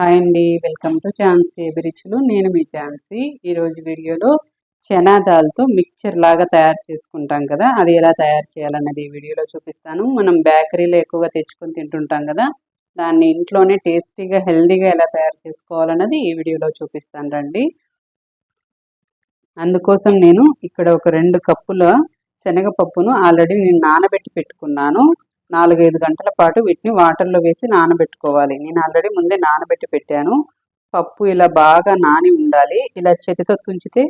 Hi అండి, welcome to Jhansi అభిరుచులు. నేను మీ ఝాన్సీ. ఈరోజు వీడియోలో చనా దాల్తో మిక్చర్ లాగా తయారు చేసుకుంటాం కదా, అది ఎలా తయారు చేయాలన్నది ఈ వీడియోలో చూపిస్తాను. మనం బేకరీలో ఎక్కువగా తెచ్చుకొని తింటుంటాం కదా, దాన్ని ఇంట్లోనే టేస్టీగా హెల్దీగా ఎలా తయారు చేసుకోవాలన్నది ఈ వీడియోలో చూపిస్తాను రండి. అందుకోసం నేను ఇక్కడ ఒక 2 కప్పుల శనగపప్పును ఆల్రెడీ నేను నానబెట్టి పెట్టుకున్నాను. 4-5 గంటల పాటు వీటిని వాటర్లో వేసి నానబెట్టుకోవాలి. నేను ఆల్రెడీ ముందే నానబెట్టి పెట్టాను. పప్పు ఇలా బాగా నాని ఉండాలి. ఇలా చేతితో తుంచితే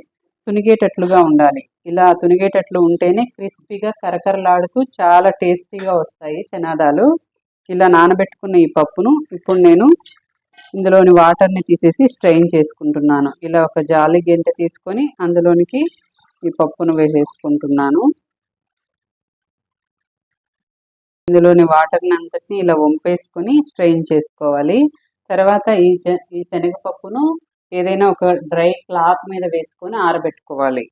తునిగేటట్లుగా ఉండాలి. ఇలా తునిగేటట్లు ఉంటేనే క్రిస్పీగా కరకరలాడుతూ చాలా టేస్టీగా వస్తాయి చనాదాలు. ఇలా నానబెట్టుకున్న ఈ పప్పును ఇప్పుడు నేను ఇందులోని వాటర్ని తీసేసి స్ట్రెయిన్ చేసుకుంటున్నాను. ఇలా ఒక జాలి గెంటె తీసుకొని అందులోనికి ఈ పప్పును వేసేసుకుంటున్నాను. ఇందులోని వాటర్ని అంతటిని ఇలా వంపేసుకొని స్ట్రెయిన్ చేసుకోవాలి. తర్వాత ఈ శనగపప్పును ఏదైనా ఒక డ్రై క్లాత్ మీద వేసుకొని ఆరబెట్టుకోవాలి.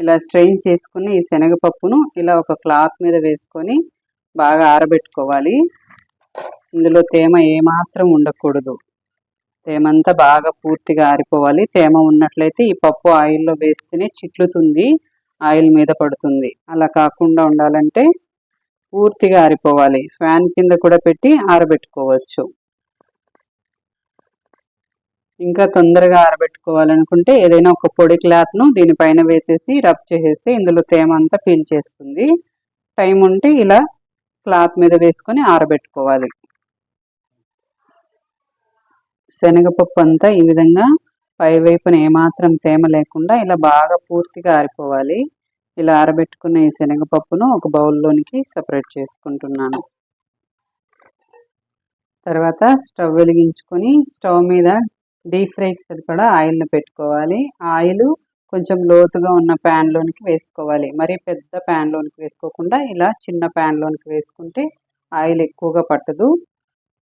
ఇలా స్ట్రెయిన్ చేసుకుని ఈ శనగపప్పును ఇలా ఒక క్లాత్ మీద వేసుకొని బాగా ఆరబెట్టుకోవాలి. ఇందులో తేమ ఏమాత్రం ఉండకూడదు. తేమంతా బాగా పూర్తిగా ఆరిపోవాలి. తేమ ఉన్నట్లయితే ఈ పప్పు ఆయిల్లో వేస్తేనే చిట్లుతుంది, ఆయిల్ మీద పడుతుంది. అలా కాకుండా ఉండాలంటే పూర్తిగా ఆరిపోవాలి. ఫ్యాన్ కింద కూడా పెట్టి ఆరబెట్టుకోవచ్చు. ఇంకా తొందరగా ఆరబెట్టుకోవాలనుకుంటే ఏదైనా ఒక పొడి క్లాత్ను దీనిపైన వేసేసి రబ్ చేసేస్తే ఇందులో తేమ అంతా పీల్చేస్తుంది. టైం ఉంటే ఇలా క్లాత్ మీద వేసుకొని ఆరబెట్టుకోవాలి. శనగపప్పు అంతా ఈ విధంగా పైవైపున ఏమాత్రం తేమ లేకుండా ఇలా బాగా పూర్తిగా ఆరిపోవాలి. ఇలా ఆరబెట్టుకున్న ఈ శనగపప్పును ఒక బౌల్లోనికి సపరేట్ చేసుకుంటున్నాను. తర్వాత స్టవ్ వెలిగించుకొని స్టవ్ మీద డీప్ ఫ్రైకి సరిపడా ఆయిల్ని పెట్టుకోవాలి. ఆయిల్ కొంచెం లోతుగా ఉన్న ప్యాన్లోనికి వేసుకోవాలి. మరీ పెద్ద ప్యాన్లోనికి వేసుకోకుండా ఇలా చిన్న ప్యాన్లోనికి వేసుకుంటే ఆయిల్ ఎక్కువగా పట్టదు.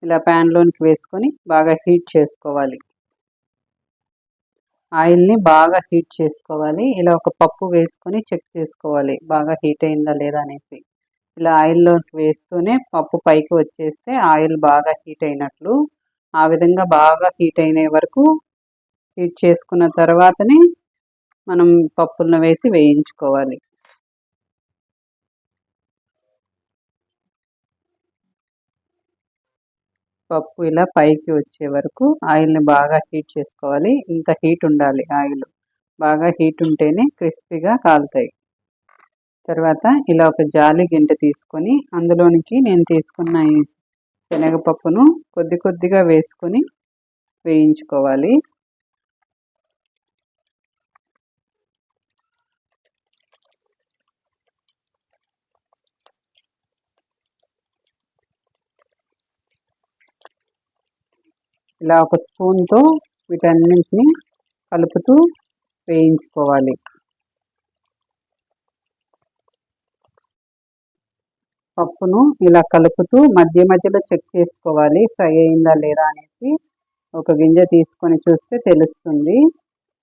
ఇలా ప్యాన్లోనికి వేసుకొని బాగా హీట్ చేసుకోవాలి. ఆయిల్ని బాగా హీట్ చేసుకోవాలి. ఇలా ఒక పప్పు వేసుకొని చెక్ చేసుకోవాలి బాగా హీట్ అయిందా లేదా అనేసి. ఇలా ఆయిల్లోకి వేస్తూనే పప్పు పైకి వచ్చేస్తే ఆయిల్ బాగా హీట్ అయినట్లు. ఆ విధంగా బాగా హీట్ అయిన వరకు హీట్ చేసుకున్న తర్వాతనే మనం పప్పులను వేసి వేయించుకోవాలి. పప్పు ఇలా పైకి వచ్చే వరకు ఆయిల్ని బాగా హీట్ చేసుకోవాలి. ఇంత హీట్ ఉండాలి. ఆయిల్ బాగా హీట్ ఉంటేనే క్రిస్పీగా కాలుతాయి. తర్వాత ఇలా ఒక జాలి గిన్నె తీసుకొని అందులోనికి నేను తీసుకున్న ఈ శనగపప్పును కొద్ది కొద్దిగా వేసుకొని వేయించుకోవాలి. ఇలా ఒక స్పూన్తో వీటన్నింటినీ కలుపుతూ వేయించుకోవాలి. పప్పును ఇలా కలుపుతూ మధ్య మధ్యలో చెక్ చేసుకోవాలి ఫ్రై అయిందా లేదా అనేసి. ఒక గింజ తీసుకొని చూస్తే తెలుస్తుంది.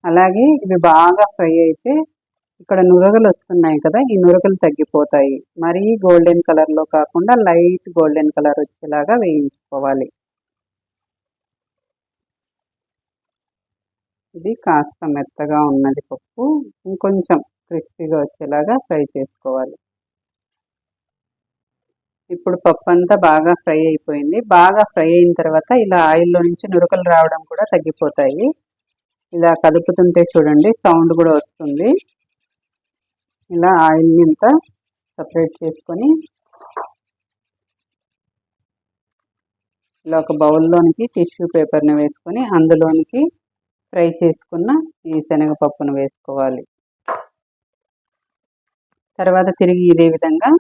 అలాగే ఇవి బాగా ఫ్రై అయితే ఇక్కడ నురగలు వస్తున్నాయి కదా, ఈ నురగలు తగ్గిపోతాయి. మరీ గోల్డెన్ కలర్లో కాకుండా లైట్ గోల్డెన్ కలర్ వచ్చేలాగా వేయించుకోవాలి. ఇది కాస్త మెత్తగా ఉన్నది పప్పు, ఇంకొంచెం క్రిస్పీగా వచ్చేలాగా ఫ్రై చేసుకోవాలి. ఇప్పుడు పప్పు అంతా బాగా ఫ్రై అయిపోయింది. బాగా ఫ్రై అయిన తర్వాత ఇలా ఆయిల్లో నుంచి నురకలు రావడం కూడా తగ్గిపోతాయి. ఇలా కదుపుతుంటే చూడండి సౌండ్ కూడా వస్తుంది. ఇలా ఆయిల్ని అంతా సపరేట్ చేసుకొని ఇలా ఒక బౌల్లోనికి టిష్యూ పేపర్ని వేసుకొని అందులోనికి ఫ్రై చేసుకున్న ఈ శనగపప్పును వేసుకోవాలి. తర్వాత తిరిగి ఇదే విధంగా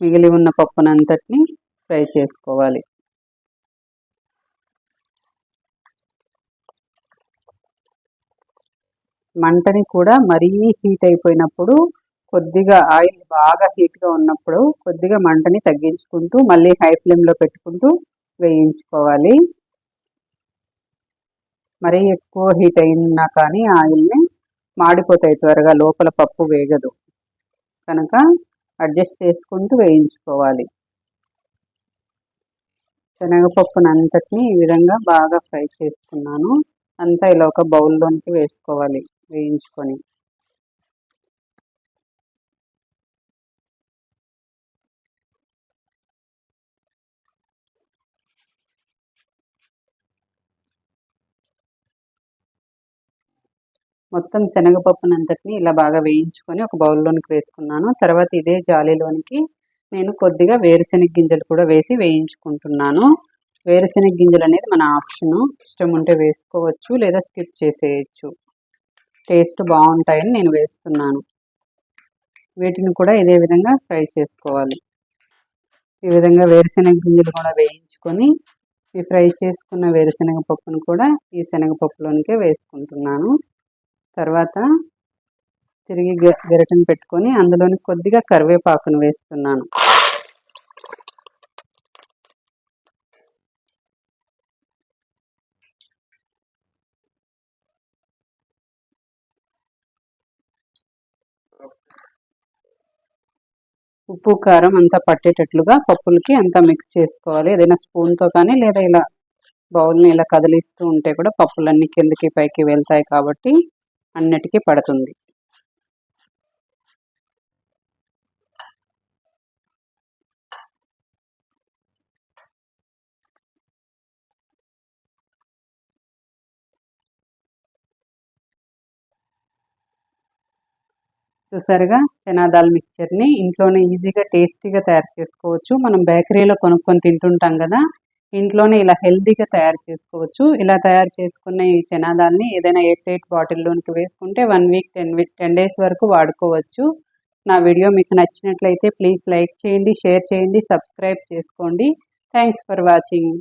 మిగిలి ఉన్న పప్పునంతటిని ఫ్రై చేసుకోవాలి. మంటని కూడా మరీ హీట్ అయిపోయినప్పుడు కొద్దిగా ఆయిల్ బాగా హీట్గా ఉన్నప్పుడు కొద్దిగా మంటని తగ్గించుకుంటూ మళ్ళీ హై ఫ్లేమ్లో పెట్టుకుంటూ వేయించుకోవాలి. మరీ ఎక్కువ హీట్ అయినా కానీ ఆయిల్ని మాడిపోతాయి త్వరగా, లోపల పప్పు వేగదు. కనుక అడ్జస్ట్ చేసుకుంటూ వేయించుకోవాలి. శనగపప్పును అంతటిని ఈ విధంగా బాగా ఫ్రై చేసుకున్నాను. అంతా ఇలా ఒక బౌల్లోనికి వేసుకోవాలి వేయించుకొని. మొత్తం శనగపప్పునంతటిని ఇలా బాగా వేయించుకొని ఒక బౌల్లోనికి వేసుకున్నాను. తర్వాత ఇదే జాలీలోనికి నేను కొద్దిగా వేరుశెనగ గింజలు కూడా వేసి వేయించుకుంటున్నాను. వేరుశెనగ గింజలు అనేది మన ఆప్షను. ఇష్టం ఉంటే వేసుకోవచ్చు లేదా స్కిప్ చేసేయచ్చు. టేస్ట్ బాగుంటాయని నేను వేస్తున్నాను. వీటిని కూడా ఇదే విధంగా ఫ్రై చేసుకోవాలి. ఈ విధంగా వేరుశెనగ గింజలు కూడా వేయించుకొని ఈ ఫ్రై చేసుకున్న వేరుశెనగ పప్పును కూడా ఈ శనగపప్పులోనికే వేసుకుంటున్నాను. తర్వాత తిరిగి గరిటెను పెట్టుకొని అందులోని కొద్దిగా కరివేపాకును వేస్తున్నాను. ఉప్పు కారం అంతా పట్టేటట్లుగా పప్పులకి అంతా మిక్స్ చేసుకోవాలి. ఏదైనా స్పూన్తో కానీ లేదా ఇలా బౌల్ని ఇలా కదిలిస్తూ ఉంటే కూడా పప్పులన్నీ కిందకి పైకి వెళ్తాయి కాబట్టి అన్నిటికీ పడుతుంది. చూసారుగా చనాదాల్ మిక్చర్ని ఇంట్లోనే ఈజీగా టేస్టీగా తయారు చేసుకోవచ్చు. మనం బేకరీలో కొనుక్కొని తింటుంటాం కదా, ఇంట్లోనే ఇలా హెల్తీగా తయారు చేసుకోవచ్చు. ఇలా తయారు చేసుకున్న ఈ చనాదాల్ని ఏదైనా ఎయిర్ టైట్ బాటిల్లోనికి వేసుకుంటే 1 వీక్ 10 డేస్ వరకు వాడుకోవచ్చు. నా వీడియో మీకు నచ్చినట్లయితే ప్లీజ్ లైక్ చేయండి, షేర్ చేయండి, సబ్స్క్రైబ్ చేసుకోండి. Thanks for watching.